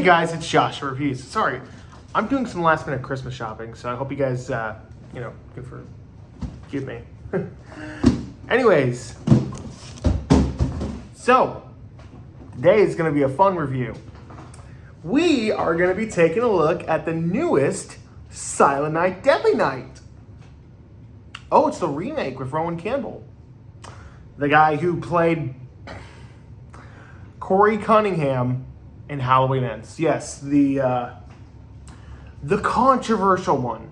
Hey guys, it's Josh Reviews. Sorry, I'm doing some last minute Christmas shopping, so I hope you guys, can forgive me. Anyways, so today is going to be a fun review. We are going to be taking a look at the newest Silent Night, Deadly Night. Oh, it's the remake with Rowan Campbell, the guy who played Corey Cunningham in Halloween Ends. Yes, the controversial one.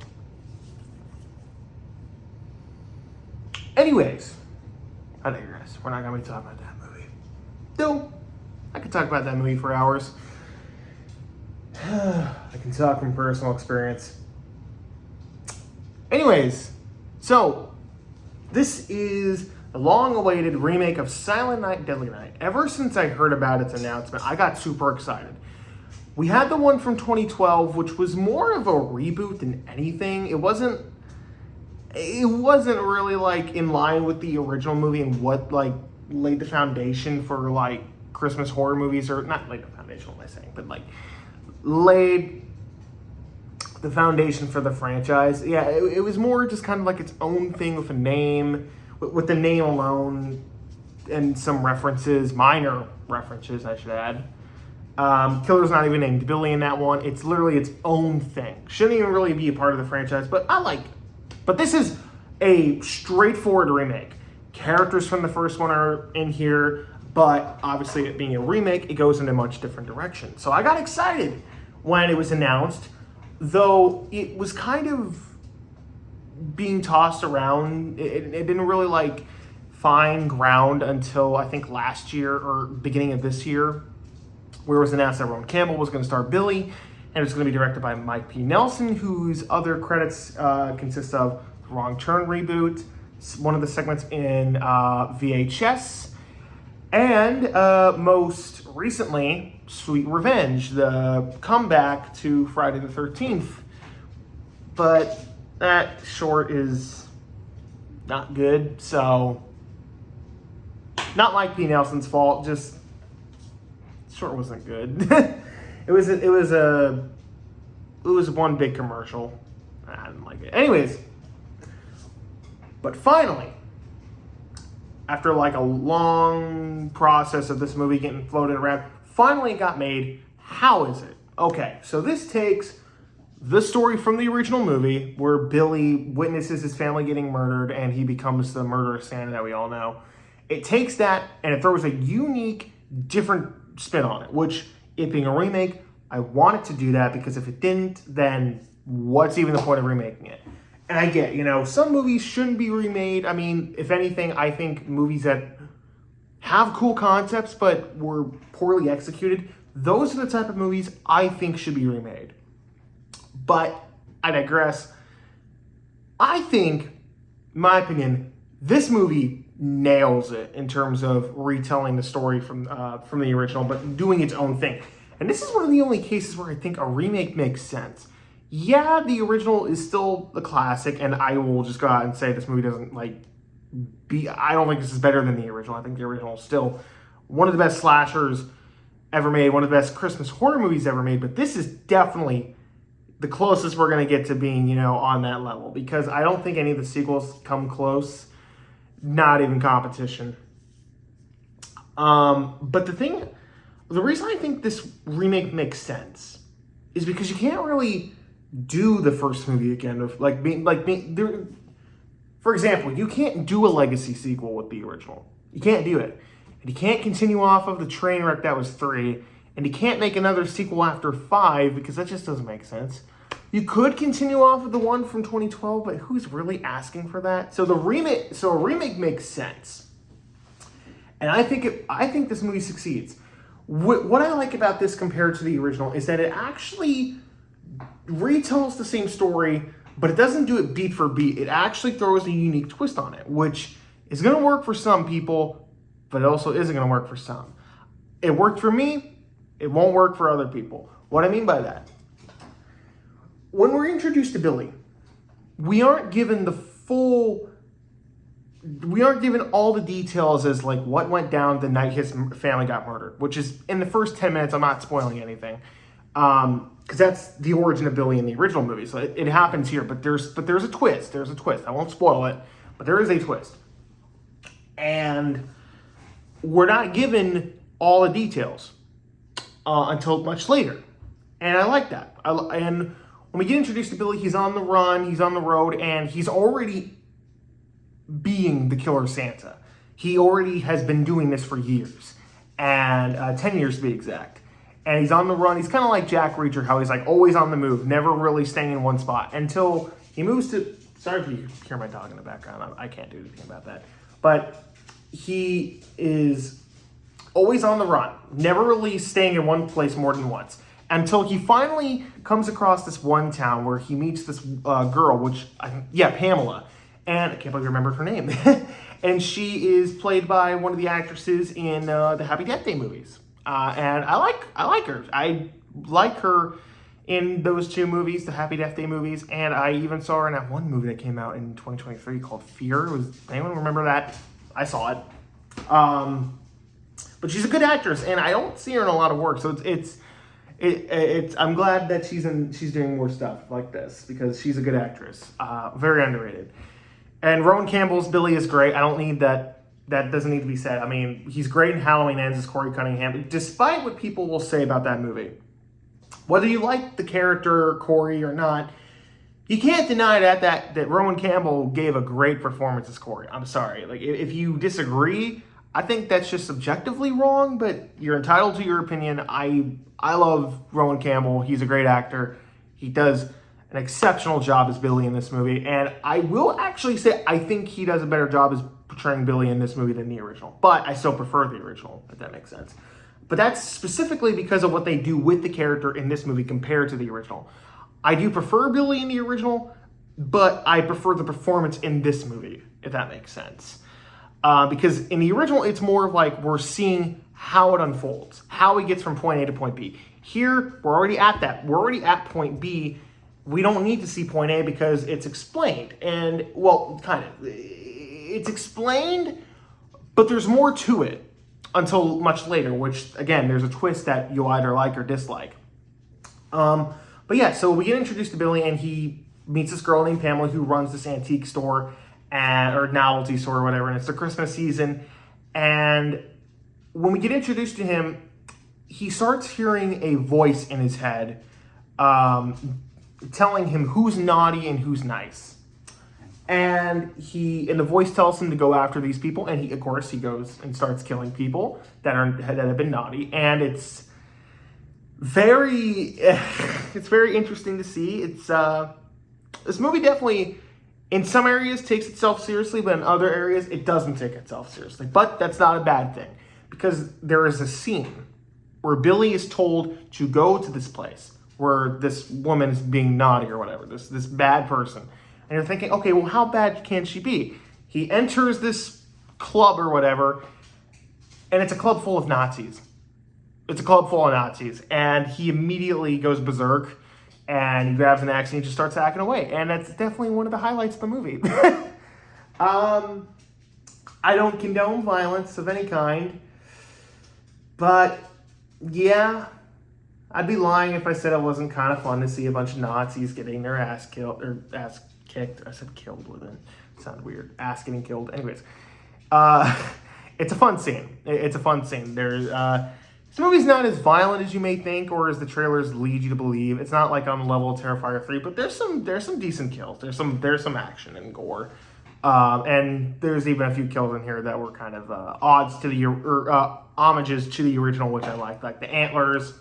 Anyways, I digress. We're not going to be talking about that movie. Though, I could talk about that movie for hours. I can talk from personal experience. Anyways, so this is a long-awaited remake of Silent Night, Deadly Night. Ever since I heard about its announcement, I got super excited. We had the one from 2012, which was more of a reboot than anything. It wasn't really like in line with the original movie and what like laid the foundation for like Christmas horror movies, or not laid the foundation, what am I saying, but like laid the foundation for the franchise. Yeah, it was more just kind of like its own thing with a name, with the name alone, and some references, minor references, I should add. Killer's not even named Billy in that one. It's literally its own thing. Shouldn't even really be a part of the franchise, but I like it. But this is a straightforward remake. Characters from the first one are in here, but obviously it being a remake, it goes in a much different direction. So I got excited when it was announced, though it was kind of being tossed around. It didn't really like find ground until I think last year or beginning of this year, where it was announced that Rowan Campbell was going to star Billy, and it's going to be directed by Mike P. Nelson, whose other credits consist of the Wrong Turn reboot, one of the segments in VHS, and most recently, Sweet Revenge, the comeback to Friday the 13th. But that short is not good, so not Mike P. Nelson's fault, just short wasn't good. It was one big commercial. I didn't like it. Anyways, but finally, after like a long process of this movie getting floated around, finally it got made. How is it? Okay, so this takes the story from the original movie where Billy witnesses his family getting murdered and he becomes the murderous Santa that we all know. It takes that and it throws a unique, different spin on it, which, it being a remake, I wanted to do that because if it didn't, then what's even the point of remaking it? And I get, some movies shouldn't be remade. I mean, if anything, I think movies that have cool concepts but were poorly executed, those are the type of movies I think should be remade. But I digress. I think, in my opinion, this movie nails it in terms of retelling the story from the original, but doing its own thing. And this is one of the only cases where I think a remake makes sense. Yeah, the original is still the classic, and I will just go out and say this movie doesn't I don't think this is better than the original. I think the original is still one of the best slashers ever made, one of the best Christmas horror movies ever made, but this is definitely the closest we're going to get to being, on that level, because I don't think any of the sequels come close. Not even competition. But the reason I think this remake makes sense is because you can't really do the first movie again of being there. For example, you can't do a legacy sequel with the original. You can't do it. And you can't continue off of the train wreck that was 3, and you can't make another sequel after 5 because that just doesn't make sense. You could continue off of the one from 2012, but who's really asking for that? So a remake makes sense, and I think this movie succeeds. What I like about this compared to the original is that it actually retells the same story, but it doesn't do it beat for beat. It actually throws a unique twist on it, which is going to work for some people, but it also isn't going to work for some. It worked for me. It won't work for other people. What I mean by that, when we're introduced to Billy, we aren't given all the details as like what went down the night his family got murdered, which is in the first 10 minutes. I'm not spoiling anything. Because that's the origin of Billy in the original movie. So it happens here, but there's a twist. There's a twist. I won't spoil it, but there is a twist. And we're not given all the details until much later. And I like that. And when we get introduced to Billy, he's on the run, he's on the road, and he's already being the killer Santa. He already has been doing this for years, and 10 years to be exact. And he's on the run. He's kind of like Jack Reacher, how he's like always on the move, never really staying in one spot until he moves to, sorry if you hear my dog in the background, I can't do anything about that. But he is always on the run, never really staying in one place more than once, until he finally comes across this one town where he meets this girl, Pamela. And I can't believe I remembered her name. And she is played by one of the actresses in the Happy Death Day movies. And I like her. I like her in those two movies, the Happy Death Day movies, and I even saw her in that one movie that came out in 2023 called Fear. Anyone remember that? I saw it. But she's a good actress, and I don't see her in a lot of work, so it's I'm glad that she's doing more stuff like this because she's a good actress. Very underrated. And Rowan Campbell's Billy is great. I don't need that. That doesn't need to be said. I mean, he's great in Halloween Ends as Corey Cunningham, despite what people will say about that movie. Whether you like the character Corey or not, you can't deny that Rowan Campbell gave a great performance as Corey. I'm sorry. Like, if you disagree, I think that's just subjectively wrong, but you're entitled to your opinion. I love Rowan Campbell. He's a great actor. He does an exceptional job as Billy in this movie, and I will actually say I think he does a better job as portraying Billy in this movie than the original, but I still prefer the original, if that makes sense. But that's specifically because of what they do with the character in this movie compared to the original. I do prefer Billy in the original, but I prefer the performance in this movie, if that makes sense. Because in the original, it's more of like we're seeing how it unfolds, how he gets from point A to point B. Here, we're already at that. We're already at point B. We don't need to see point A because it's explained. And, well, kind of. It's explained, but there's more to it until much later, which, again, there's a twist that you'll either like or dislike. But yeah, so we get introduced to Billy, and he meets this girl named Pamela who runs this antique store or novelty store or whatever, and it's the Christmas season. And when we get introduced to him, he starts hearing a voice in his head telling him who's naughty and who's nice. And the voice tells him to go after these people, and he goes and starts killing people that have been naughty, and it's very interesting to see. It's this movie definitely, in some areas, takes itself seriously, but in other areas, it doesn't take itself seriously. But that's not a bad thing, because there is a scene where Billy is told to go to this place where this woman is being naughty or whatever, this bad person. And you're thinking, okay, well, how bad can she be? He enters this club or whatever, and it's a club full of Nazis. It's a club full of Nazis. And he immediately goes berserk, and he grabs an axe, and he just starts hacking away. And that's definitely one of the highlights of the movie. I don't condone violence of any kind, but yeah, I'd be lying if I said it wasn't kind of fun to see a bunch of Nazis getting their ass killed, or ass kicked. I said killed with it. Sounded weird. Ass getting killed. Anyways, it's a fun scene. It's a fun scene. This movie's not as violent as you may think, or as the trailers lead you to believe. It's not like on the level of Terrifier 3, but there's some decent kills. There's some action and gore, and there's even a few kills in here that were kind of odds to homages to the original, which I like the antlers.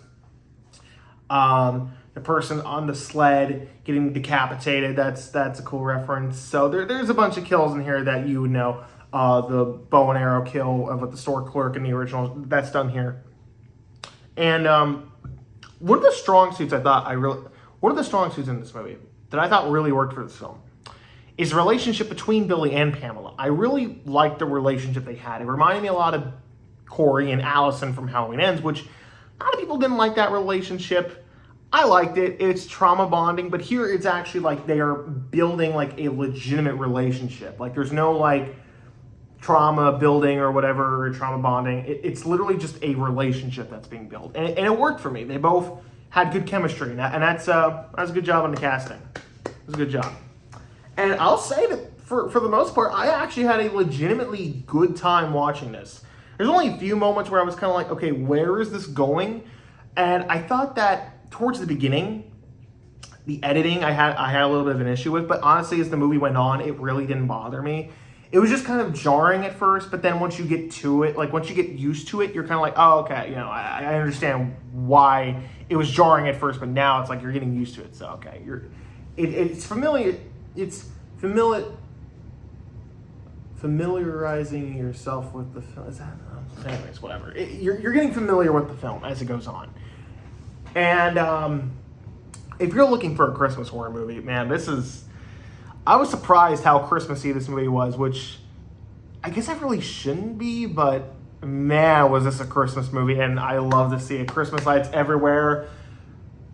The person on the sled getting decapitated, that's a cool reference. So there's a bunch of kills in here that you would know. The bow and arrow kill with the store clerk in the original, that's done here. And one of the strong suits in this movie that I thought really worked for this film is the relationship between Billy and Pamela. I really liked the relationship they had. It reminded me a lot of Corey and Allison from Halloween Ends, which a lot of people didn't like that relationship. I liked it. It's trauma bonding, but here it's actually like they are building like a legitimate relationship. Like there's no like trauma building or whatever, or trauma bonding. It's literally just a relationship that's being built. And it worked for me. They both had good chemistry, and that's a good job on the casting. It was a good job. And I'll say that for the most part, I actually had a legitimately good time watching this. There's only a few moments where I was kind of like, okay, where is this going? And I thought that towards the beginning, the editing I had a little bit of an issue with, but honestly, as the movie went on, it really didn't bother me. It was just kind of jarring at first, but then once you get to it, like once you get used to it, you're kind of like, oh, okay, I understand why it was jarring at first, but now it's like you're getting used to it. So okay, it's familiar. It's familiarizing yourself with the film. Is that? Anyways, whatever. You're getting familiar with the film as it goes on, and if you're looking for a Christmas horror movie, man, I was surprised how Christmassy this movie was, which I guess I really shouldn't be, but man, was this a Christmas movie, and I love to see it. Christmas lights everywhere.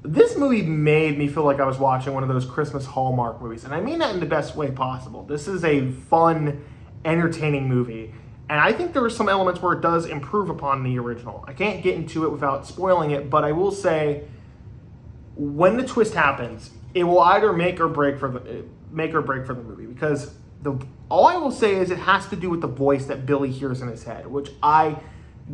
This movie made me feel like I was watching one of those Christmas Hallmark movies, and I mean that in the best way possible. This is a fun, entertaining movie, and I think there are some elements where it does improve upon the original. I can't get into it without spoiling it, but I will say, when the twist happens, it will either make or break for the movie, because all I will say is it has to do with the voice that Billy hears in his head, which I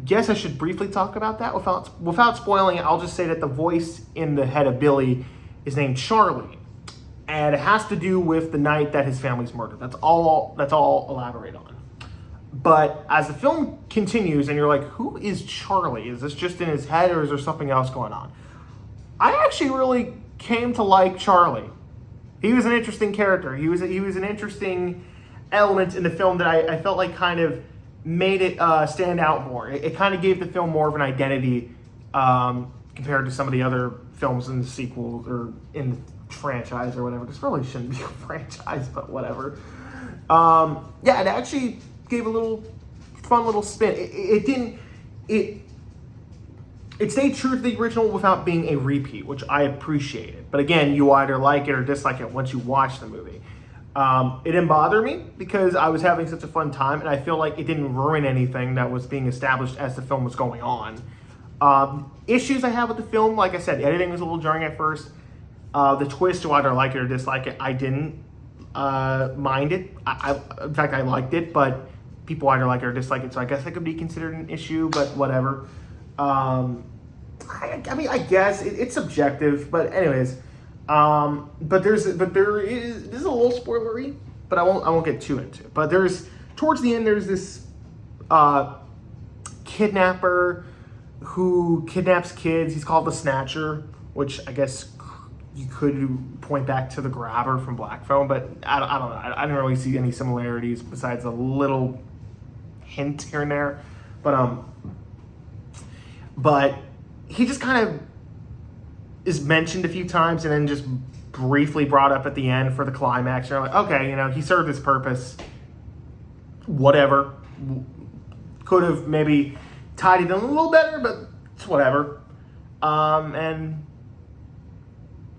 guess I should briefly talk about that without spoiling it. I'll just say that the voice in the head of Billy is named Charlie, and it has to do with the night that his family's murdered. That's all I'll elaborate on. But as the film continues and you're like, who is Charlie? Is this just in his head, or is there something else going on? I actually really came to like Charlie. He was an interesting character. He was an interesting element in the film that I felt like kind of made it stand out more. It kind of gave the film more of an identity compared to some of the other films in the sequel or in the franchise or whatever. This really shouldn't be a franchise, but whatever. It actually gave a fun little spin. It stayed true to the original without being a repeat, which I appreciated. But again, you either like it or dislike it once you watch the movie. It didn't bother me because I was having such a fun time, and I feel like it didn't ruin anything that was being established as the film was going on. Issues I have with the film, like I said, editing was a little jarring at first. The twist, you either like it or dislike it. I didn't mind it. In fact, I liked it, but people either like it or dislike it, so I guess that could be considered an issue, but whatever. I guess it's subjective, but anyways, this is a little spoilery, but I won't get too into it. But towards the end, there's this kidnapper who kidnaps kids. He's called the Snatcher, which I guess you could point back to the Grabber from Black Phone, but I don't know. I didn't really see any similarities besides a little hint here and there. But he just kind of is mentioned a few times and then just briefly brought up at the end for the climax. You're like, okay, he served his purpose. Whatever. Could have maybe tied it in a little better, but it's whatever. And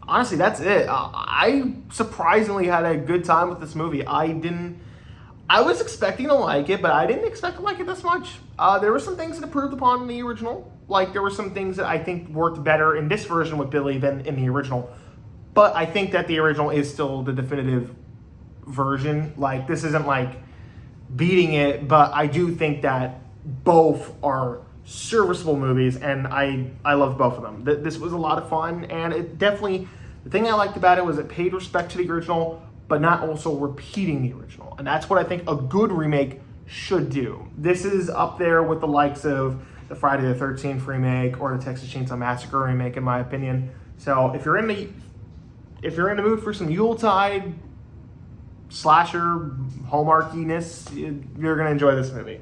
honestly, that's it. I surprisingly had a good time with this movie. I was expecting to like it, but I didn't expect to like it this much. There were some things that improved upon the original. Like, there were some things that I think worked better in this version with Billy than in the original. But I think that the original is still the definitive version. Like, this isn't, like, beating it, but I do think that both are serviceable movies, and I loved both of them. This was a lot of fun, and it definitely, the thing I liked about it was it paid respect to the original, but not also repeating the original. And that's what I think a good remake should do. This is up there with the likes of the Friday the 13th remake or the Texas Chainsaw Massacre remake, in my opinion. So if you're in the mood for some Yuletide slasher hallmarkiness, you're gonna enjoy this movie.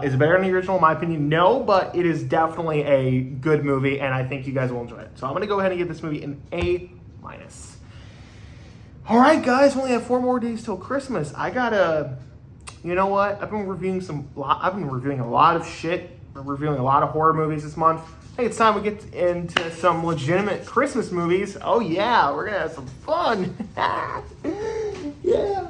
Is it better than the original? In my opinion, no, but it is definitely a good movie, and I think you guys will enjoy it. So I'm gonna go ahead and give this movie an A-. All right, guys, we only have 4 more days till Christmas. You know what? I've been reviewing a lot of shit. I'm reviewing a lot of horror movies this month. Hey, it's time we get into some legitimate Christmas movies. Oh yeah, we're gonna have some fun. Yeah.